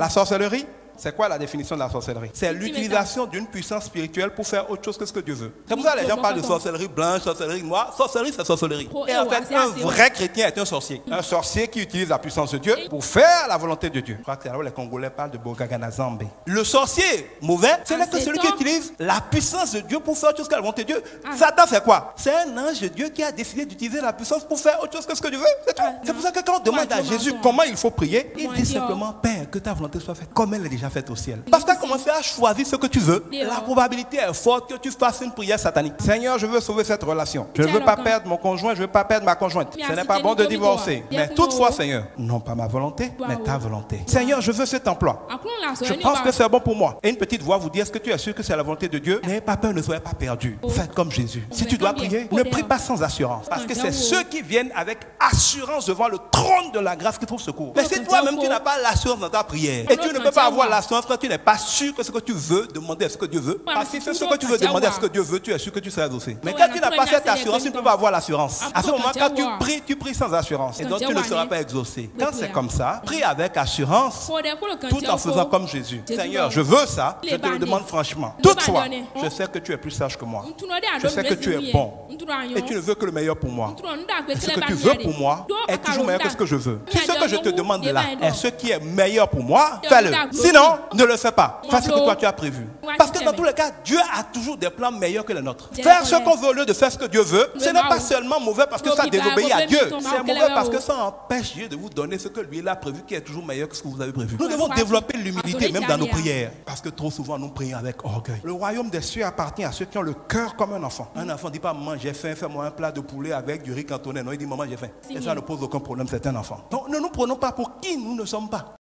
La sorcellerie, c'est quoi la définition de la sorcellerie? C'est l'utilisation d'une puissance spirituelle pour faire autre chose que ce que Dieu veut. C'est pour ça que les gens parlent de sorcellerie blanche, sorcellerie noire. Sorcellerie, c'est sorcellerie. Et en fait, un vrai chrétien est un sorcier. Un sorcier qui utilise la puissance de Dieu pour faire la volonté de Dieu. Je crois que c'est alors les Congolais parlent de Bogaganazambe. Le sorcier mauvais, ce n'est que celui qui utilise la puissance de Dieu pour faire autre chose que la volonté de Dieu. Satan, c'est quoi? C'est un ange de Dieu qui a décidé d'utiliser la puissance pour faire autre chose que ce que Dieu veut. C'est tout. C'est pour ça que quand on demande à Jésus comment il faut prier, il dit simplement, Père, que ta volonté soit faite comme elle est déjà faite au ciel. Parce que tu as commencé à choisir ce que tu veux, la probabilité est forte que tu fasses une prière satanique. Seigneur, je veux sauver cette relation. Je ne veux pas perdre mon conjoint, je ne veux pas perdre ma conjointe. Ce n'est pas bon de divorcer. Mais toutefois, Seigneur, non pas ma volonté, mais ta volonté. Seigneur, je veux cet emploi. Je pense que c'est bon pour moi. Et une petite voix vous dit, est-ce que tu es sûr que c'est la volonté de Dieu? N'ayez pas peur, ne soyez pas perdu. Faites comme Jésus. Si tu dois prier, ne prie pas sans assurance. Parce que c'est ceux qui viennent avec assurance devant le trône de la grâce qui trouvent secours. Mais si toi-même tu n'as pas l'assurance dans ta prière, et tu ne peux pas avoir l'assurance quand tu n'es pas sûr que ce que tu veux demander à ce que Dieu veut. Parce que si c'est ce que tu veux demander à ce que Dieu veut, tu es sûr que tu seras adossé. Mais quand tu n'as pas cette assurance, tu ne peux pas avoir l'assurance. À ce moment, quand tu pries sans assurance. Et donc tu ne seras pas exaucé. Quand c'est comme ça, prie avec assurance, tout en faisant comme Jésus. Seigneur, je veux ça, je te le demande franchement. Toutefois, je sais que tu es plus sage que moi. Je sais que tu es bon. Et tu ne veux que le meilleur pour moi. Ce que tu veux pour moi est toujours meilleur que ce que je veux. Si ce que je te demande là est ce qui est meilleur pour moi, fais-le. Sinon, ne le fais pas. Fais ce que toi tu as prévu. Parce que dans tous les cas, Dieu a toujours des plans meilleurs que les nôtres. Faire ce qu'on veut au lieu de faire ce que Dieu veut, ce n'est pas seulement mauvais parce que ça désobéit à Dieu. C'est mauvais parce que ça empêche Dieu de vous donner ce que lui il a prévu qui est toujours meilleur que ce que vous avez prévu. Nous devons développer l'humilité même dans nos prières. Parce que trop souvent nous prions avec orgueil. Le royaume des cieux appartient à ceux qui ont le cœur comme un enfant. Un enfant ne dit pas maman j'ai faim, fais-moi un plat de poulet avec du riz cantonais. Non, il dit maman j'ai faim. Et ça ne pose aucun problème, c'est un enfant. Donc ne nous prenons pas pour qui nous ne sommes pas.